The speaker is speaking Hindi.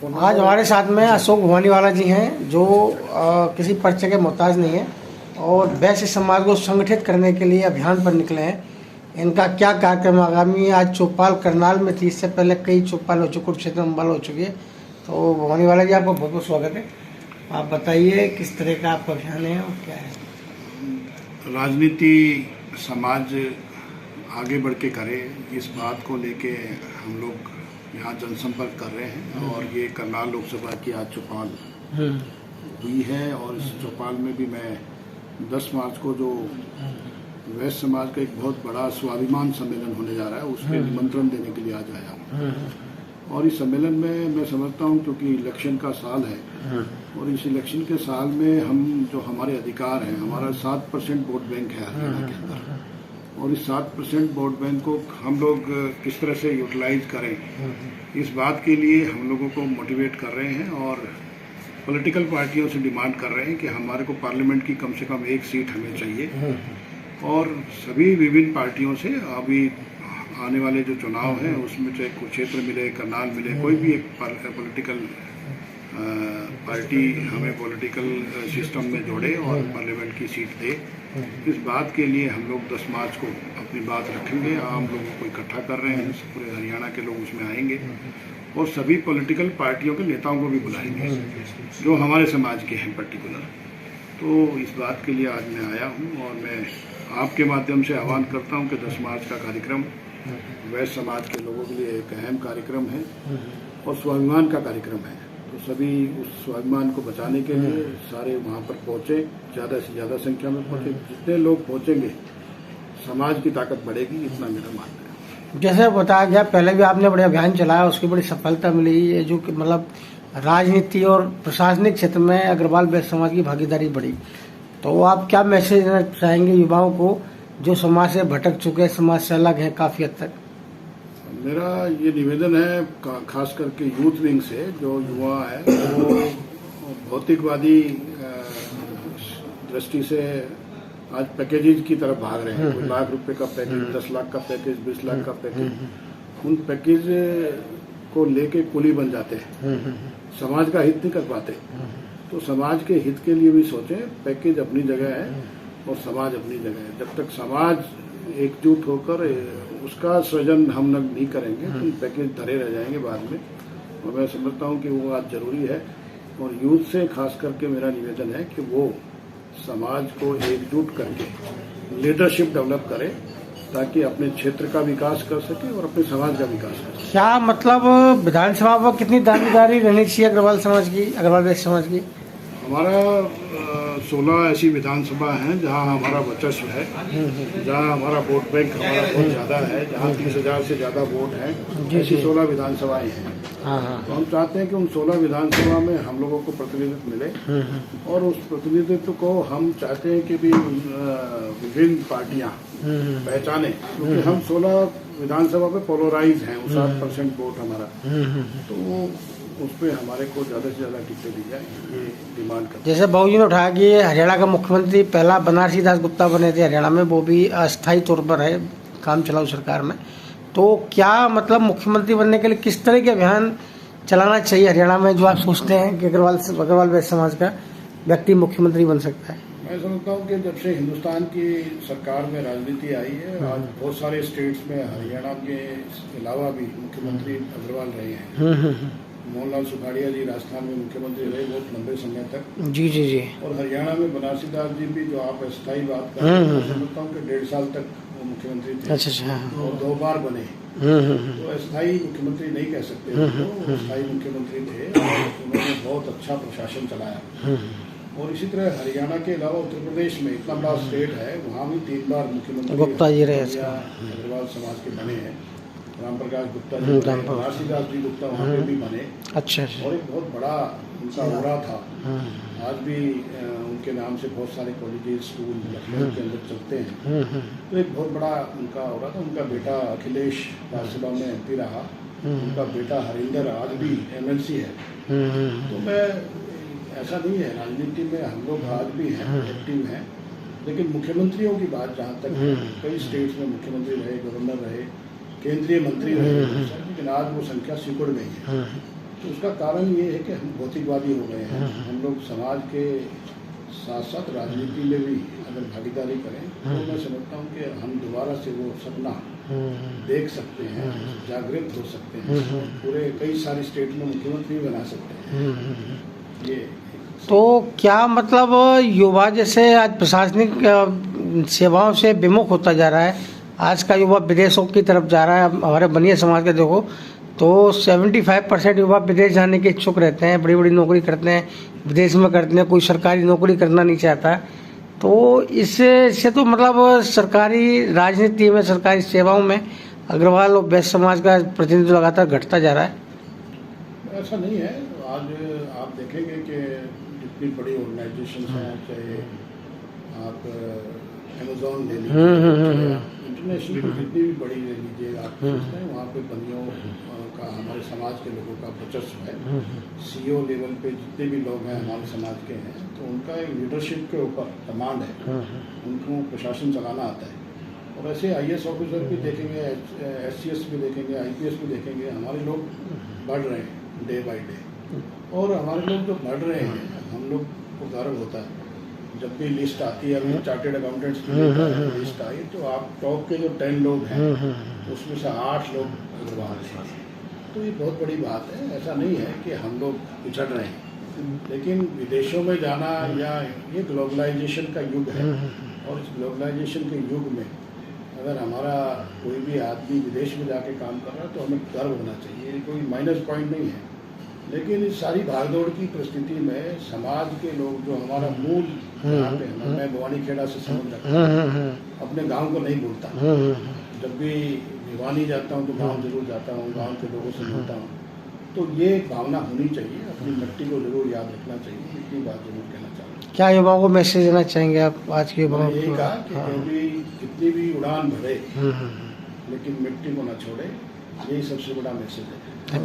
आज हमारे साथ में अशोक भवानीवाला जी हैं जो किसी परिचय के मोहताज नहीं है और वैश्य समाज को संगठित करने के लिए अभियान पर निकले हैं। इनका क्या कार्यक्रम आगामी, आज चौपाल करनाल में थी, इससे पहले कई चौपाल हो चुके, कुरुक्षेत्र में अम्बाल हो चुकी है। तो भवानीवाला जी, आपका बहुत बहुत स्वागत है। आप बताइए किस तरह का आपका अभियान है और क्या है। राजनीति समाज आगे बढ़ के करे, इस बात को लेके हम लोग यहाँ जनसंपर्क कर रहे हैं। और ये करनाल लोकसभा की आज चौपाल हुई है और इस चौपाल में भी मैं 10 मार्च को जो वैश्य समाज का एक बहुत बड़ा स्वाभिमान सम्मेलन होने जा रहा है, उसके निमंत्रण देने के लिए आज आया हूँ। और इस सम्मेलन में मैं समझता हूँ क्योंकि इलेक्शन का साल है और इस इलेक्शन के साल में हम जो हमारे अधिकार हैं, हमारा 7% वोट बैंक है हरियाणा के अंदर, और इस 7% वोट बैंक को हम लोग किस तरह से यूटिलाइज करें, इस बात के लिए हम लोगों को मोटिवेट कर रहे हैं। और पॉलिटिकल पार्टियों से डिमांड कर रहे हैं कि हमारे को पार्लियामेंट की कम से कम एक सीट हमें चाहिए। और सभी विभिन्न पार्टियों से अभी आने वाले जो चुनाव हैं उसमें चाहे कुरुक्षेत्र मिले, करनाल मिले, कोई भी एक पॉलिटिकल पार्टी हमें पॉलिटिकल सिस्टम में जोड़े और पार्लियामेंट की सीट दे। इस बात के लिए हम लोग 10 मार्च को अपनी बात रखेंगे। आम लोगों को इकट्ठा कर रहे हैं, पूरे हरियाणा के लोग उसमें आएंगे और सभी पॉलिटिकल पार्टियों के नेताओं को भी बुलाएंगे जो हमारे समाज के हैं पर्टिकुलर। तो इस बात के लिए आज मैं आया हूँ और मैं आपके माध्यम से आह्वान करता हूँ कि 10 मार्च का कार्यक्रम वैश्य समाज के लोगों के लिए एक अहम कार्यक्रम है और स्वाभिमान का कार्यक्रम है। तो सभी उस स्वाभिमान को बचाने के लिए सारे वहाँ पर पहुँचे, ज़्यादा से ज़्यादा संख्या में पहुँचे। जितने लोग पहुँचेंगे समाज की ताकत बढ़ेगी, इतना मेरा मानना है। जैसे बताया गया, पहले भी आपने बड़े अभियान चलाया, उसकी बड़ी सफलता मिली है, जो कि मतलब राजनीति और प्रशासनिक क्षेत्र में अग्रवाल वैश्य समाज की भागीदारी बढ़ी। तो आप क्या मैसेज देना चाहेंगे युवाओं को जो समाज से भटक चुके, समाज से अलग है काफ़ी हद तक? मेरा ये निवेदन है खास करके यूथ विंग से, जो युवा है वो भौतिकवादी दृष्टि से आज पैकेजेज की तरफ भाग रहे हैं। कोई लाख रुपए का पैकेज, 10 लाख का पैकेज, 20 लाख का पैकेज, उन पैकेज को लेके कुली बन जाते हैं, समाज का हित नहीं कर पाते। तो समाज के हित के लिए भी सोचें। पैकेज अपनी जगह है और समाज अपनी जगह है। जब तक समाज एकजुट होकर उसका सृजन हम नहीं करेंगे तो पैकेज धरे रह जाएंगे बाद में। और मैं समझता हूँ कि वो आज जरूरी है। और यूथ से खास करके मेरा निवेदन है कि वो समाज को एकजुट करके लीडरशिप डेवलप करे ताकि अपने क्षेत्र का विकास कर सके और अपने समाज का विकास कर सके। क्या मतलब विधानसभा में कितनी दावेदारी रहनी चाहिए अग्रवाल समाज की, अग्रवाल वैश्य समाज की? हमारा 16 ऐसी विधानसभा हैं जहां हमारा वर्चस्व है, जहां हमारा वोट बैंक हमारा बहुत ज़्यादा है, जहां 30,000 से ज़्यादा वोट हैं, ऐसी 16 विधानसभाएं हैं। तो हम चाहते हैं कि उन 16 विधानसभा में हम लोगों को प्रतिनिधित्व मिले और उस प्रतिनिधित्व को हम चाहते हैं कि भी विभिन्न पार्टियां पहचाने, क्योंकि हम 16 विधानसभा पे पोलराइज हैं। 7% वोट हमारा, तो उस पर हमारे को ज़्यादा से ज़्यादा टिकटें दी जाए, ये डिमांड करते हैं। जैसे बाबू जी ने उठाया कि हरियाणा का मुख्यमंत्री पहला बनारसी दास गुप्ता बने थे हरियाणा में, वो भी अस्थायी तौर पर है काम चलाऊ सरकार में। तो क्या मतलब मुख्यमंत्री बनने के लिए किस तरह के अभियान चलाना चाहिए हरियाणा में, जो आप सोचते हैं कि अग्रवाल वैश्य समाज का व्यक्ति मुख्यमंत्री बन सकता है? मैं समझता हूँ कि जब से हिंदुस्तान की सरकार में राजनीति आई है, आज बहुत सारे स्टेट्स में हरियाणा के अलावा भी मुख्यमंत्री अग्रवाल रहे हैं। मोहनलाल सुखाड़िया जी राजस्थान में मुख्यमंत्री रहे बहुत लंबे समय तक। जी जी जी। और हरियाणा में बनारसी दास जी भी, जो आप अस्थायी बात कर रहे हैं, मैं समझता हूँ कि 1.5 साल तक वो मुख्यमंत्री थे। अच्छा। और 2 बार बने। तो अस्थायी मुख्यमंत्री नहीं कह सकते, वो अस्थायी मुख्यमंत्री थे और उन्होंने बहुत अच्छा प्रशासन चलाया। और इसी तरह हरियाणा के अलावा उत्तर प्रदेश में इतना बड़ा स्टेट है, वहाँ भी 3 बार मुख्यमंत्री गुप्ता जी रहे, अग्रवाल समाज के बने हैं। राम प्रकाश गुप्ता जी, बनारसी दास जी गुप्ता वहाँ पे भी बने। अच्छा। और एक बहुत बड़ा उनका ऑरा था। आज भी उनके नाम से बहुत सारे कॉलेजेस, स्कूल लखनऊ के अंदर चलते हैं। तो एक बहुत बड़ा उनका ऑरा था। उनका बेटा अखिलेश राज्यसभा में MP रहा, उनका बेटा हरिंदर आज भी MLC है। तो मैं ऐसा नहीं है, राजनीति में हम लोग आज भी हैं, एक्टिव हैं। लेकिन मुख्यमंत्रियों की बात जहाँ तक है, कई स्टेट्स में मुख्यमंत्री रहे, गवर्नर रहे, केंद्रीय मंत्री रहे, लेकिन आज वो संख्या सिकुड़ गई है। तो उसका कारण ये है कि हम भौतिकवादी हो गए हैं। हम लोग समाज के साथ साथ राजनीति में भी अगर भागीदारी करें तो मैं समझता हूँ कि हम दोबारा से वो सपना देख सकते हैं, जागृत हो सकते हैं, पूरे कई सारी स्टेट में मुख्यमंत्री बना सकते हैं। ये तो क्या मतलब युवा जैसे आज प्रशासनिक सेवाओं से विमुख होता जा रहा है, आज का युवा विदेशों की तरफ जा रहा है। हमारे बनिया समाज का देखो तो 75% युवा विदेश जाने के इच्छुक रहते हैं, बड़ी बड़ी नौकरी करते हैं, विदेश में करते हैं, कोई सरकारी नौकरी करना नहीं चाहता। तो इससे तो मतलब सरकारी राजनीति में, सरकारी सेवाओं में अग्रवाल और वैश्य समाज का प्रतिनिधित्व लगातार घटता जा रहा है। ऐसा नहीं है। आज आप देखेंगे कि जितनी बड़ी ऑर्गेनाइजेशन हैं, चाहे आप अमेजोन ले लीजिए, इंटरनेशनल जितनी भी बड़ी ले लीजिए, आप सोचते हैं वहाँ पे बंदियों का हमारे समाज के लोगों का वर्चस्व है। CEO लेवल पे जितने भी लोग हैं हमारे समाज के हैं, तो उनका एक लीडरशिप के ऊपर कमांड है, उनको प्रशासन चलाना आता है। और ऐसे IAS ऑफिसर भी देखेंगे, SCS भी देखेंगे, IPS भी देखेंगे, हमारे लोग बढ़ रहे हैं डे बाई डे। और हमारे लोग जो बढ़ रहे हैं, हम लोग को गर्व होता है जब भी लिस्ट आती है। अभी चार्टेड अकाउंटेंट्स की लिस्ट आई तो आप टॉप के जो 10 लोग हैं उसमें से 8 लोग अग्रवाल हैं। तो ये बहुत बड़ी बात है। ऐसा नहीं है कि हम लोग पिछड़ रहे हैं, लेकिन विदेशों में जाना या ये ग्लोबलाइजेशन का युग है, और इस ग्लोबलाइजेशन के युग में अगर हमारा कोई भी आदमी विदेश में जाके काम कर रहा है तो हमें गर्व होना चाहिए, कोई माइनस पॉइंट नहीं है। लेकिन इस सारी भागदौड़ की परिस्थिति में समाज के लोग जो हमारा मूल यहाँ पे, मैं भवानी खेड़ा से संबंध रखता हूँ, अपने गांव को नहीं भूलता। जब भी भिवानी जाता हूँ तो गांव जरूर जाता हूँ, गांव के लोगों से मिलता हूँ। तो ये भावना होनी चाहिए, अपनी मिट्टी को जरूर याद रखना चाहिए। इतनी बात जरूर कहना चाहूँगा। क्या युवाओं को मैसेज देना चाहेंगे आप आज के युवाओं को? यही कहा कि क्योंकि कितनी भी उड़ान भरे लेकिन मिट्टी को न छोड़े, यही सबसे बड़ा मैसेज है।